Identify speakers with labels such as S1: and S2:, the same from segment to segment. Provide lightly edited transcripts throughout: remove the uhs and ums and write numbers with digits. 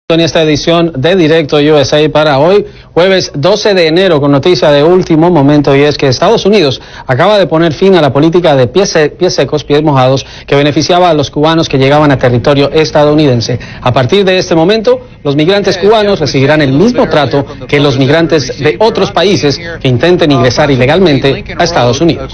S1: En esta edición de Directo USA para hoy, jueves 12 de enero, con noticia de último momento, y es que Estados Unidos acaba de poner fin a la política de pies secos, pies mojados, que beneficiaba a los cubanos que llegaban a territorio estadounidense. A partir de este momento, los migrantes cubanos recibirán el mismo trato que los migrantes de otros países que intenten ingresar ilegalmente a Estados Unidos.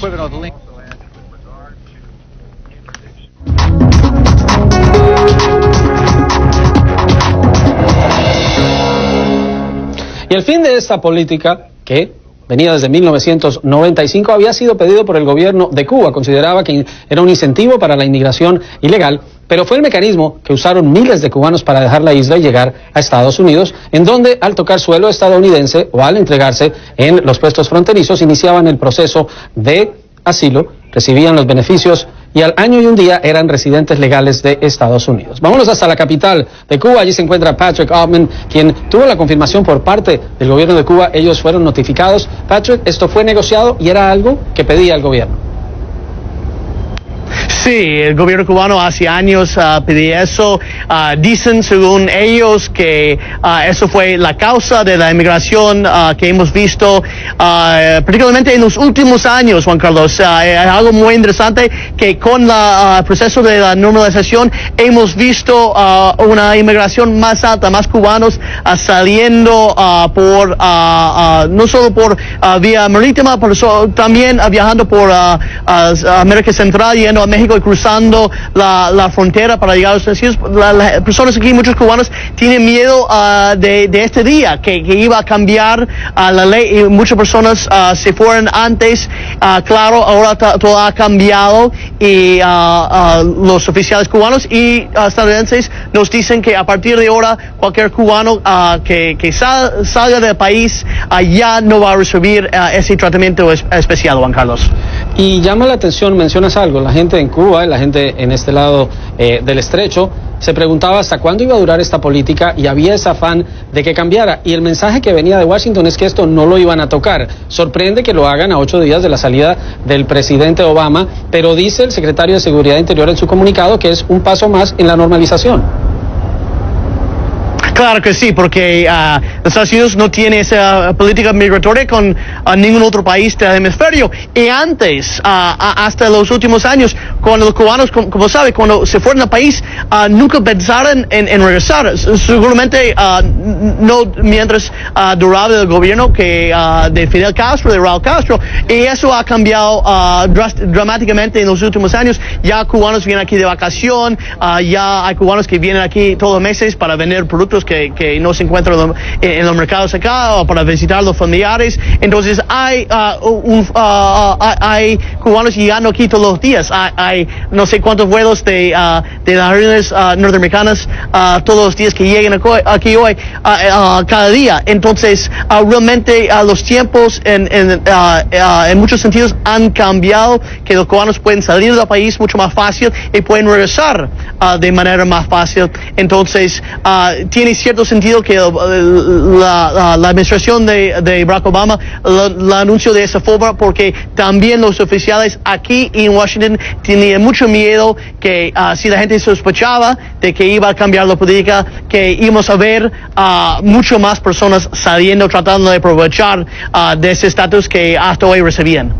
S1: Y el fin de esta política, que venía desde 1995, había sido pedido por el gobierno de Cuba. Consideraba que era un incentivo para la inmigración ilegal, pero fue el mecanismo que usaron miles de cubanos para dejar la isla y llegar a Estados Unidos, en donde al tocar suelo estadounidense o al entregarse en los puestos fronterizos, iniciaban el proceso de asilo, recibían los beneficios y al año y un día eran residentes legales de Estados Unidos. Vámonos hasta la capital de Cuba. Allí se encuentra Patrick Altman, quien tuvo la confirmación por parte del gobierno de Cuba. Ellos fueron notificados. Patrick, esto fue negociado y era algo que pedía el gobierno.
S2: Sí, el gobierno cubano hace años pedía eso. Dicen, según ellos, que eso fue la causa de la inmigración que hemos visto, particularmente en los últimos años, Juan Carlos. Es algo muy interesante que con el proceso de la normalización hemos visto una inmigración más alta, más cubanos saliendo por no solo por vía marítima, pero también viajando por América Central, yendo a México y cruzando la frontera para llegar a los Estados Unidos. Las personas aquí, muchos cubanos, tienen miedo de este día, que iba a cambiar la ley, y muchas personas se fueron antes. Claro, ahora todo ha cambiado y los oficiales cubanos y estadounidenses nos dicen que a partir de ahora cualquier cubano que salga del país ya no va a recibir ese tratamiento especial, Juan Carlos.
S1: Y llama la atención, mencionas algo, la gente en Cuba, la gente en este lado del estrecho, se preguntaba hasta cuándo iba a durar esta política y había ese afán de que cambiara. Y el mensaje que venía de Washington es que esto no lo iban a tocar. Sorprende que lo hagan a 8 días de la salida del presidente Obama, pero dice el secretario de Seguridad Interior en su comunicado que es un paso más en la normalización.
S2: Claro que sí, porque los Estados Unidos no tiene esa política migratoria con ningún otro país del hemisferio. Y antes, hasta los últimos años, cuando los cubanos, como sabe, cuando se fueron al país, nunca pensaron en regresar. Seguramente no mientras duraba el gobierno de Fidel Castro, de Raúl Castro. Y eso ha cambiado dramáticamente en los últimos años. Ya cubanos vienen aquí de vacación, ya hay cubanos que vienen aquí todos los meses para vender productos que no se encuentran en los mercados acá, o para visitar los familiares. Entonces hay cubanos llegando aquí todos los días. Hay no sé cuántos vuelos de las aerolíneas norteamericanas todos los días que lleguen aquí hoy, cada día. Entonces realmente los tiempos en muchos sentidos han cambiado, que los cubanos pueden salir del país mucho más fácil y pueden regresar de manera más fácil. Entonces tiene cierto sentido que la administración de Barack Obama la anunció de esa forma, porque también los oficiales aquí en Washington tenían mucho miedo que si la gente sospechaba de que iba a cambiar la política, que íbamos a ver mucho más personas saliendo, tratando de aprovechar de ese estatus que hasta hoy recibían.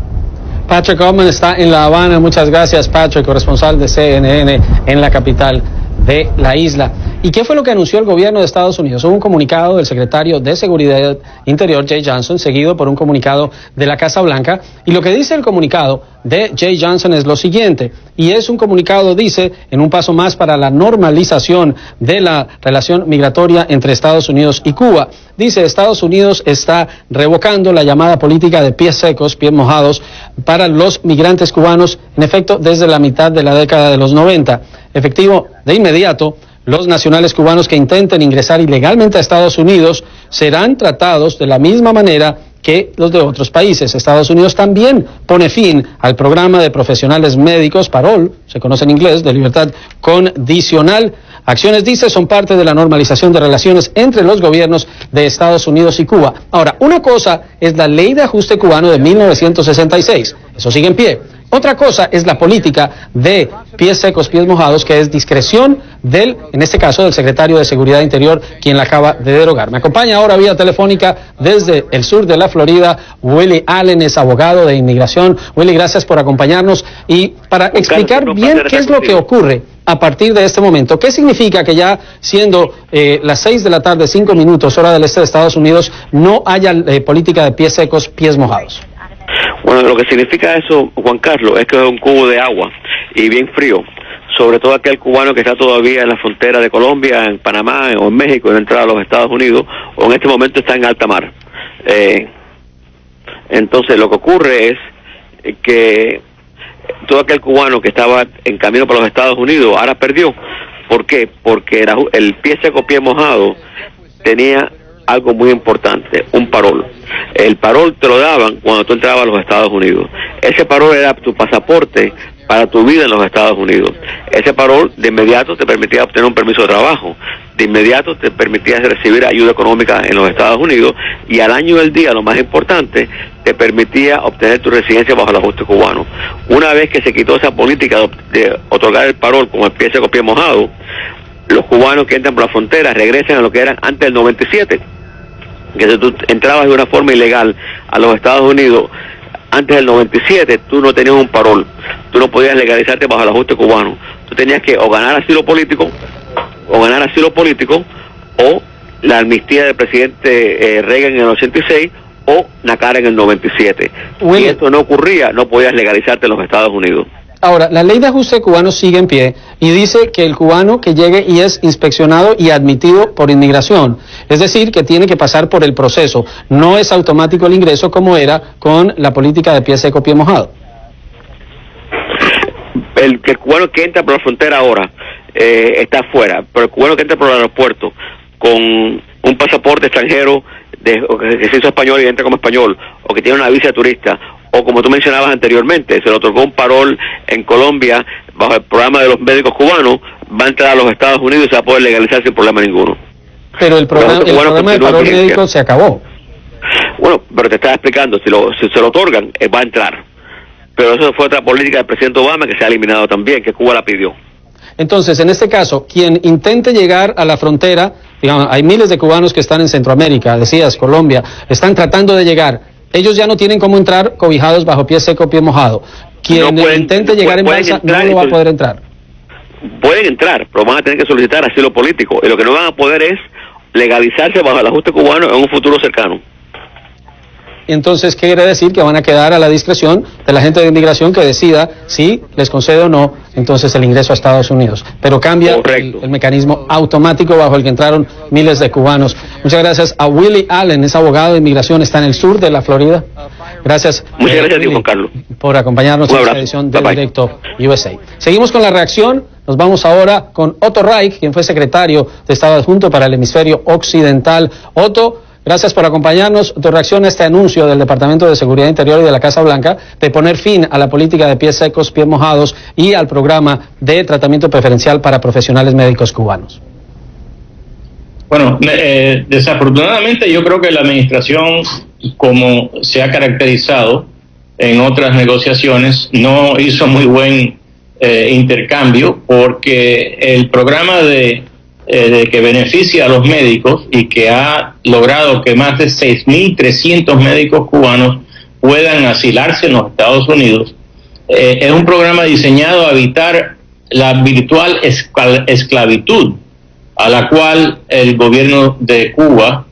S1: Patrick Altman está en La Habana. Muchas gracias, Patrick, corresponsal de CNN en la capital de la isla. ¿Y qué fue lo que anunció el gobierno de Estados Unidos? Hubo un comunicado del secretario de Seguridad Interior, Jay Johnson, seguido por un comunicado de la Casa Blanca. Y lo que dice el comunicado de Jay Johnson es lo siguiente, y es un comunicado, dice, en un paso más para la normalización de la relación migratoria entre Estados Unidos y Cuba. Dice, Estados Unidos está revocando la llamada política de pies secos, pies mojados, para los migrantes cubanos, en efecto, desde la mitad de la década de los 90. Efectivo de inmediato, los nacionales cubanos que intenten ingresar ilegalmente a Estados Unidos serán tratados de la misma manera que los de otros países. Estados Unidos también pone fin al programa de profesionales médicos, parol, se conoce en inglés, de libertad condicional. Acciones, dice, son parte de la normalización de relaciones entre los gobiernos de Estados Unidos y Cuba. Ahora, una cosa es la ley de ajuste cubano de 1966, eso sigue en pie. Otra cosa es la política de pies secos, pies mojados, que es discreción en este caso, del secretario de Seguridad Interior, quien la acaba de derogar. Me acompaña ahora vía telefónica desde el sur de la Florida, Willie Allen, es abogado de inmigración. Willie, gracias por acompañarnos y para explicar bien qué es lo que ocurre a partir de este momento. ¿Qué significa que ya siendo las 6 de la tarde, 5 minutos, hora del este de Estados Unidos, no haya política de pies secos, pies mojados?
S3: Bueno, lo que significa eso, Juan Carlos, es que es un cubo de agua y bien frío, sobre todo aquel cubano que está todavía en la frontera de Colombia, en Panamá o en México, en entrar a los Estados Unidos, o en este momento está en alta mar. Entonces, lo que ocurre es que todo aquel cubano que estaba en camino para los Estados Unidos ahora perdió. ¿Por qué? Porque el pie seco, pie mojado tenía algo muy importante, un parol. El parol te lo daban cuando tú entrabas a los Estados Unidos. Ese parol era tu pasaporte para tu vida en los Estados Unidos. Ese parol de inmediato te permitía obtener un permiso de trabajo, de inmediato te permitía recibir ayuda económica en los Estados Unidos, y al año del día, lo más importante, te permitía obtener tu residencia bajo el ajuste cubano. Una vez que se quitó esa política de otorgar el parol como el pie seco, pie mojado, los cubanos que entran por la frontera regresan a lo que eran antes del 97, que si tú entrabas de una forma ilegal a los Estados Unidos antes del 97, tú no tenías un parol, tú no podías legalizarte bajo el ajuste cubano, tú tenías que o ganar asilo político, o la amnistía del presidente Reagan en el 86, o NACAR en el 97. Si esto no ocurría, no podías legalizarte en los Estados Unidos.
S1: Ahora, la ley de ajuste cubano sigue en pie y dice que el cubano que llegue y es inspeccionado y admitido por inmigración, es decir, que tiene que pasar por el proceso, no es automático el ingreso como era con la política de pie seco, pie mojado.
S3: El cubano que entra por la frontera ahora está afuera, pero el cubano que entra por el aeropuerto con un pasaporte extranjero que se hizo español y entra como español, o que tiene una visa de turista, o como tú mencionabas anteriormente, se le otorgó un parol en Colombia bajo el programa de los médicos cubanos, va a entrar a los Estados Unidos y se va a poder legalizar sin problema ninguno.
S1: Pero el programa del parol médico se acabó.
S3: Bueno, pero te estaba explicando, si se lo otorgan, va a entrar. Pero eso fue otra política del presidente Obama que se ha eliminado también, que Cuba la pidió.
S1: Entonces, en este caso, quien intente llegar a la frontera, digamos, hay miles de cubanos que están en Centroamérica, decías, Colombia, están tratando de llegar. Ellos ya no tienen cómo entrar cobijados bajo pie seco, pie mojado. Quien intente llegar en balsa no lo va a poder entrar.
S3: Pueden entrar, pero van a tener que solicitar asilo político. Y lo que no van a poder es legalizarse bajo el ajuste cubano en un futuro cercano.
S1: Entonces, ¿qué quiere decir? Que van a quedar a la discreción de la gente de inmigración que decida si les concede o no entonces el ingreso a Estados Unidos. Pero cambia el mecanismo automático bajo el que entraron miles de cubanos. Muchas gracias a Willie Allen, es abogado de inmigración, está en el sur de la Florida. Gracias.
S3: Muchas gracias a ti, Juan Carlos,
S1: por acompañarnos en esta edición de Directo USA. Seguimos con la reacción. Nos vamos ahora con Otto Reich, quien fue secretario de Estado Adjunto para el Hemisferio Occidental. Otto, gracias por acompañarnos. Tu reacción a este anuncio del Departamento de Seguridad Interior y de la Casa Blanca de poner fin a la política de pies secos, pies mojados y al programa de tratamiento preferencial para profesionales médicos cubanos.
S4: Bueno, desafortunadamente yo creo que la administración, como se ha caracterizado en otras negociaciones, no hizo muy buen intercambio, porque el programa de que beneficia a los médicos y que ha logrado que más de 6.300 médicos cubanos puedan asilarse en los Estados Unidos, es un programa diseñado a evitar la virtual esclavitud a la cual el gobierno de Cuba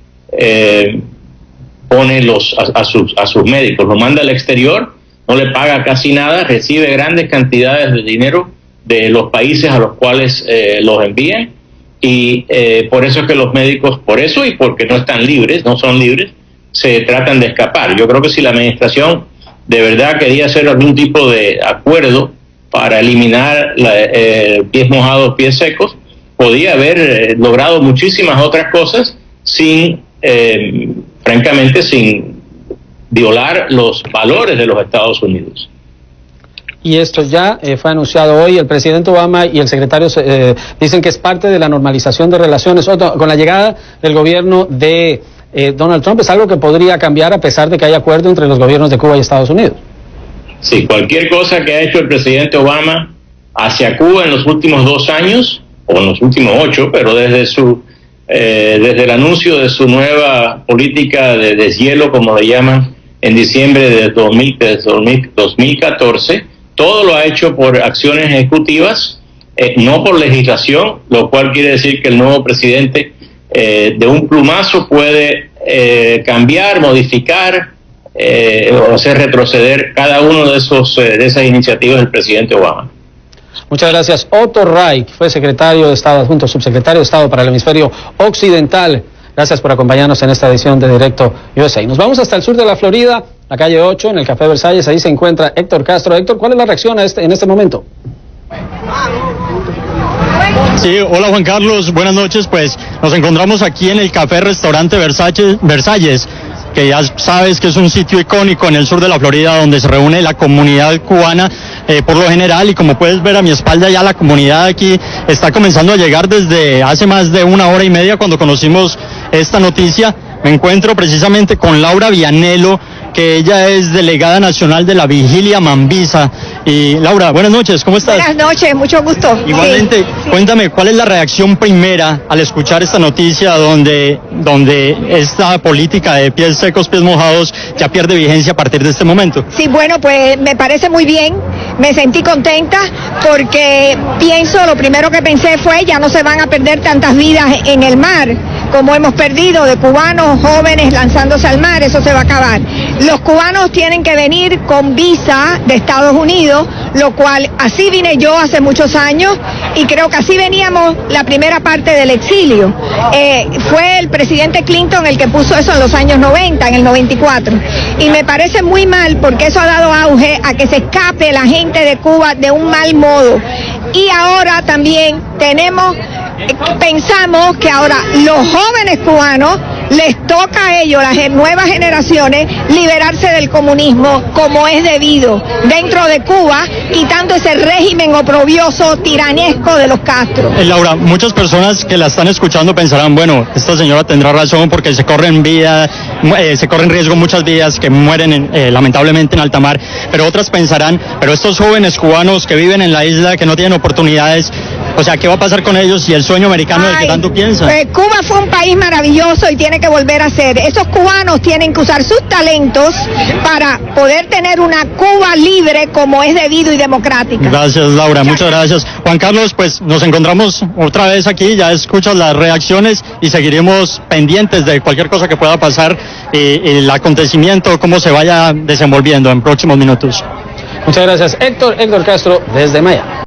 S4: pone a sus médicos. Los manda al exterior, no le paga casi nada, recibe grandes cantidades de dinero de los países a los cuales los envían. Y por eso es que los médicos, por eso y porque no están libres, no son libres, se tratan de escapar. Yo creo que si la administración de verdad quería hacer algún tipo de acuerdo para eliminar pies mojados, pies secos, podía haber logrado muchísimas otras cosas francamente, sin violar los valores de los Estados Unidos.
S1: Y esto ya fue anunciado hoy. El presidente Obama y el secretario dicen que es parte de la normalización de relaciones. Con la llegada del gobierno de Donald Trump, ¿es algo que podría cambiar a pesar de que hay acuerdo entre los gobiernos de Cuba y Estados Unidos?
S4: Sí, cualquier cosa que ha hecho el presidente Obama hacia Cuba en los últimos 2 años, o en los últimos 8, pero desde el anuncio de su nueva política de deshielo, como le llaman, en diciembre de 2014, todo lo ha hecho por acciones ejecutivas, no por legislación, lo cual quiere decir que el nuevo presidente de un plumazo puede cambiar, modificar o hacer retroceder cada uno de esas iniciativas del presidente Obama.
S1: Muchas gracias. Otto Reich fue secretario de Estado adjunto, subsecretario de Estado para el Hemisferio Occidental. Gracias por acompañarnos en esta edición de Directo USA. Nos vamos hasta el sur de la Florida, la calle 8, en el Café Versalles. Ahí se encuentra Héctor Castro. Héctor, ¿cuál es la reacción en este momento?
S5: Sí, hola Juan Carlos, buenas noches. Pues nos encontramos aquí en el Café Restaurante Versalles, que ya sabes que es un sitio icónico en el sur de la Florida donde se reúne la comunidad cubana por lo general, y como puedes ver a mi espalda ya la comunidad aquí está comenzando a llegar desde hace más de 1 hora y media cuando conocimos esta noticia. Me encuentro precisamente con Laura Vianello, que ella es delegada nacional de la Vigilia Mambisa. Y Laura, buenas noches, ¿cómo estás?
S6: Buenas noches, mucho gusto.
S5: Igualmente, sí. Cuéntame, ¿cuál es la reacción primera al escuchar esta noticia donde esta política de pies secos, pies mojados ya pierde vigencia a partir de este momento?
S6: Sí, bueno, pues me parece muy bien, me sentí contenta porque lo primero que pensé fue ya no se van a perder tantas vidas en el mar como hemos perdido de cubanos jóvenes lanzándose al mar, eso se va a acabar. Los cubanos tienen que venir con visa de Estados Unidos, lo cual así vine yo hace muchos años y creo que así veníamos la primera parte del exilio. Fue el presidente Clinton el que puso eso en los años 90, en el 94. Y me parece muy mal porque eso ha dado auge a que se escape la gente de Cuba de un mal modo. Y ahora también pensamos que ahora los jóvenes cubanos les toca a ellos, las nuevas generaciones, liberarse del comunismo como es debido dentro de Cuba, quitando ese régimen oprobioso, tiranesco de los Castro.
S5: Laura, muchas personas que la están escuchando pensarán, bueno, esta señora tendrá razón porque se corren riesgo muchas vidas que mueren lamentablemente en alta mar, pero otras pensarán, pero estos jóvenes cubanos que viven en la isla, que no tienen oportunidades, o sea, ¿qué va a pasar con ellos y el sueño americano del que tanto piensan?
S6: Cuba fue un país maravilloso y tiene que volver a ser. Esos cubanos tienen que usar sus talentos para poder tener una Cuba libre como es debido y democrática.
S5: Gracias, Laura, muchas gracias. Juan Carlos, pues nos encontramos otra vez aquí, ya escuchas las reacciones y seguiremos pendientes de cualquier cosa que pueda pasar y el acontecimiento, cómo se vaya desenvolviendo en próximos minutos.
S1: Muchas gracias, Héctor Castro, desde Miami.